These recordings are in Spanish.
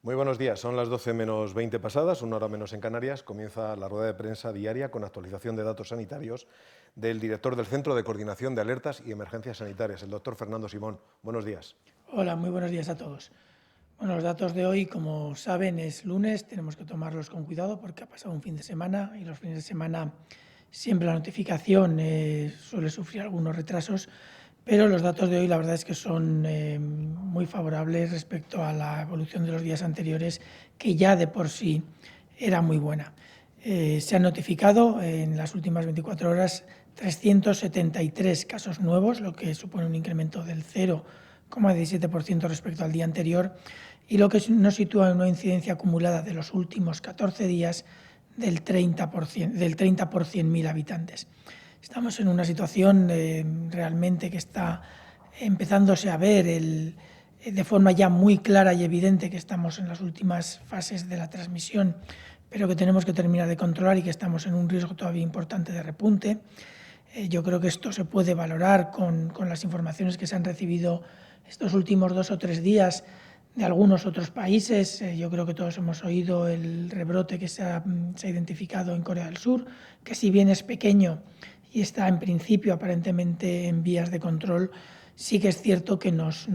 Muy buenos días, son las 12 menos 20 pasadas, una hora menos en Canarias. Comienza la rueda de prensa diaria con actualización de datos sanitarios del director del Centro de Coordinación de Alertas y Emergencias Sanitarias, el doctor Fernando Simón. Buenos días. Hola, muy buenos días a todos. Bueno, los datos de hoy, como saben, es lunes, tenemos que tomarlos con cuidado porque ha pasado un fin de semana y los fines de semana siempre la notificación suele sufrir algunos retrasos, pero los datos de hoy la verdad es que son muy favorables respecto a la evolución de los días anteriores, que ya de por sí era muy buena. Se han notificado en las últimas 24 horas 373 casos nuevos, lo que supone un incremento del 0,17% respecto al día anterior, y lo que nos sitúa en una incidencia acumulada de los últimos 14 días del 30 por 100.000 habitantes. Estamos en una situación realmente que está empezándose a ver de forma ya muy clara y evidente que estamos en las últimas fases de la transmisión, pero que tenemos que terminar de controlar y que estamos en un riesgo todavía importante de repunte. Yo creo que esto se puede valorar con las informaciones que se han recibido estos últimos 2 o 3 días de algunos otros países. Yo creo que todos hemos oído el rebrote que se ha identificado en Corea del Sur, que si bien es pequeño y está en principio aparentemente en vías de control, sí que es cierto que nos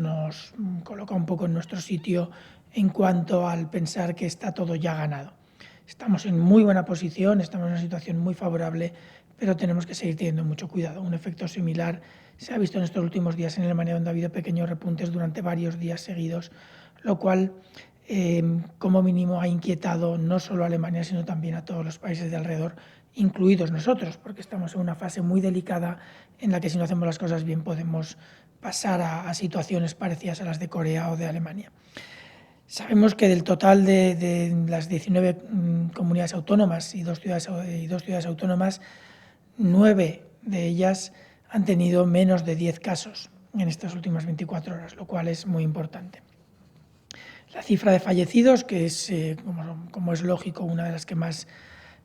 coloca un poco en nuestro sitio en cuanto al pensar que está todo ya ganado. Estamos en muy buena posición, estamos en una situación muy favorable, pero tenemos que seguir teniendo mucho cuidado. Un efecto similar se ha visto en estos últimos días en Alemania, donde ha habido pequeños repuntes durante varios días seguidos, lo cual como mínimo ha inquietado no solo a Alemania, sino también a todos los países de alrededor, incluidos nosotros, porque estamos en una fase muy delicada en la que si no hacemos las cosas bien podemos pasar a situaciones parecidas a las de Corea o de Alemania. Sabemos que del total de las 19 comunidades autónomas y dos ciudades autónomas, 9 de ellas han tenido menos de 10 casos en estas últimas 24 horas, lo cual es muy importante. La cifra de fallecidos, que es, como es lógico, una de las que más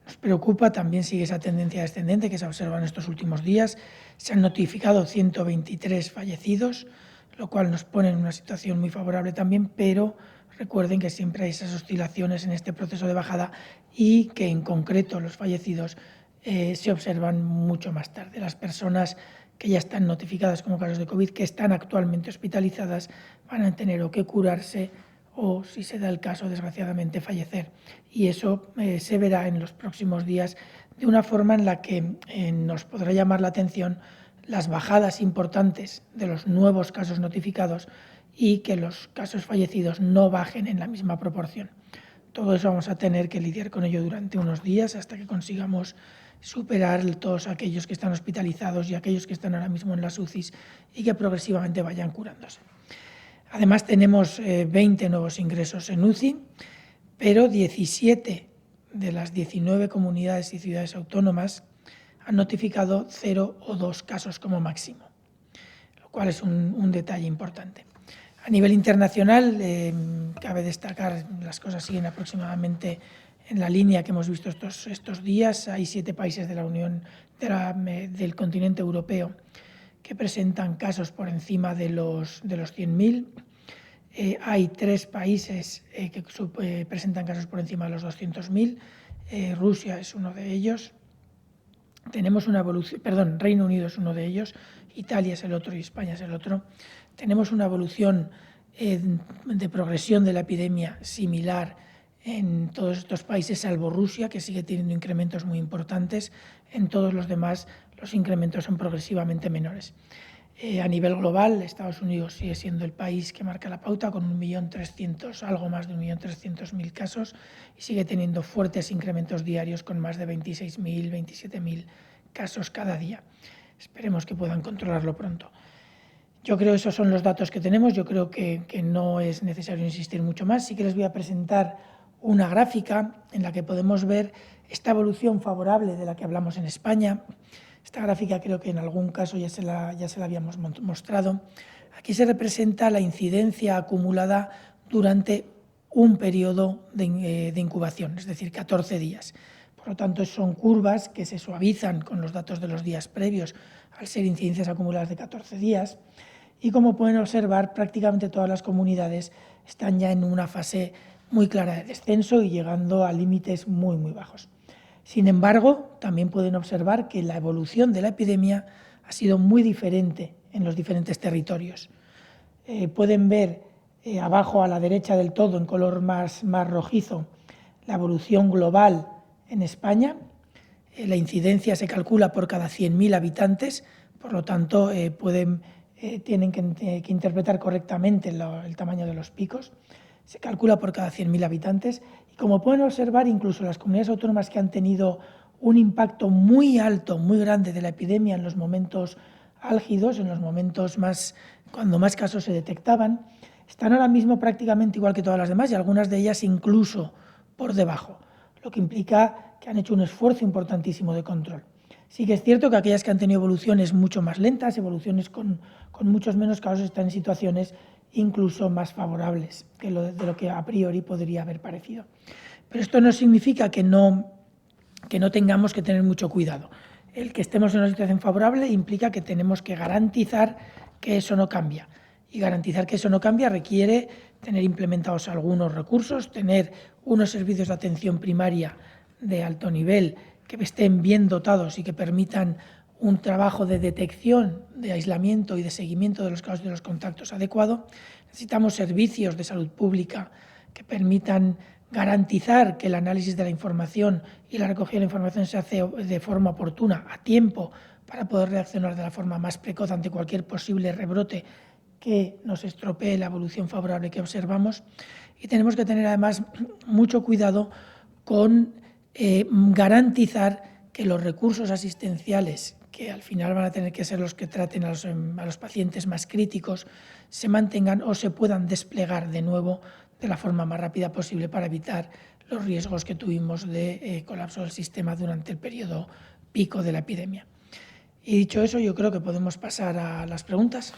nos preocupa, también sigue esa tendencia descendente que se observa en estos últimos días. Se han notificado 123 fallecidos, lo cual nos pone en una situación muy favorable también, pero recuerden que siempre hay esas oscilaciones en este proceso de bajada y que en concreto los fallecidos se observan mucho más tarde. Las personas que ya están notificadas como casos de COVID, que están actualmente hospitalizadas, van a tener o que curarse o, si se da el caso, desgraciadamente, fallecer. Y eso se verá en los próximos días de una forma en la que nos podrá llamar la atención las bajadas importantes de los nuevos casos notificados y que los casos fallecidos no bajen en la misma proporción. Todo eso vamos a tener que lidiar con ello durante unos días hasta que consigamos superar todos aquellos que están hospitalizados y aquellos que están ahora mismo en las UCIs y que progresivamente vayan curándose. Además tenemos 20 nuevos ingresos en UCI, pero 17 de las 19 comunidades y ciudades autónomas han notificado 0 o 2 casos como máximo, lo cual es un detalle importante. A nivel internacional, cabe destacar, las cosas siguen aproximadamente en la línea que hemos visto estos días. Hay 7 países de la Unión del continente europeo que presentan casos por encima de los 100.000. Hay 3 países que presentan casos por encima de los 200.000. Rusia es uno de ellos. Tenemos una evolución, Reino Unido es uno de ellos, Italia es el otro y España es el otro. Tenemos una evolución de progresión de la epidemia similar en todos estos países, salvo Rusia, que sigue teniendo incrementos muy importantes. En todos los demás, los incrementos son progresivamente menores. A nivel global, Estados Unidos sigue siendo el país que marca la pauta con algo más de 1.300.000 casos y sigue teniendo fuertes incrementos diarios con más de 26.000, 27.000 casos cada día. Esperemos que puedan controlarlo pronto. Yo creo que esos son los datos que tenemos. Yo creo que no es necesario insistir mucho más. Sí que les voy a presentar una gráfica en la que podemos ver esta evolución favorable de la que hablamos en España. Esta gráfica creo que en algún caso ya se la habíamos mostrado. Aquí se representa la incidencia acumulada durante un periodo de incubación, es decir, 14 días. Por lo tanto, son curvas que se suavizan con los datos de los días previos al ser incidencias acumuladas de 14 días. Y como pueden observar, prácticamente todas las comunidades están ya en una fase muy clara de descenso y llegando a límites muy, muy bajos. Sin embargo, también pueden observar que la evolución de la epidemia ha sido muy diferente en los diferentes territorios. Pueden ver abajo a la derecha del todo, en color más rojizo, la evolución global en España. La incidencia se calcula por cada 100.000 habitantes, por lo tanto tienen que interpretar correctamente el tamaño de los picos. Se calcula por cada 100.000 habitantes y, como pueden observar, incluso las comunidades autónomas que han tenido un impacto muy alto, muy grande de la epidemia en los momentos álgidos, en los momentos cuando más casos se detectaban, están ahora mismo prácticamente igual que todas las demás y algunas de ellas incluso por debajo, lo que implica que han hecho un esfuerzo importantísimo de control. Sí que es cierto que aquellas que han tenido evoluciones mucho más lentas, evoluciones con muchos menos casos, están en situaciones incluso más favorables de lo que a priori podría haber parecido. Pero esto no significa que no tengamos que tener mucho cuidado. El que estemos en una situación favorable implica que tenemos que garantizar que eso no cambia. Y garantizar que eso no cambia requiere tener implementados algunos recursos, tener unos servicios de atención primaria de alto nivel que estén bien dotados y que permitan un trabajo de detección, de aislamiento y de seguimiento de los casos de los contactos adecuado. Necesitamos servicios de salud pública que permitan garantizar que el análisis de la información y la recogida de la información se hace de forma oportuna, a tiempo, para poder reaccionar de la forma más precoz ante cualquier posible rebrote que nos estropee la evolución favorable que observamos. Y tenemos que tener además mucho cuidado con garantizar que los recursos asistenciales, que al final van a tener que ser los que traten a los pacientes más críticos, se mantengan o se puedan desplegar de nuevo de la forma más rápida posible para evitar los riesgos que tuvimos de colapso del sistema durante el periodo pico de la epidemia. Y dicho eso, yo creo que podemos pasar a las preguntas.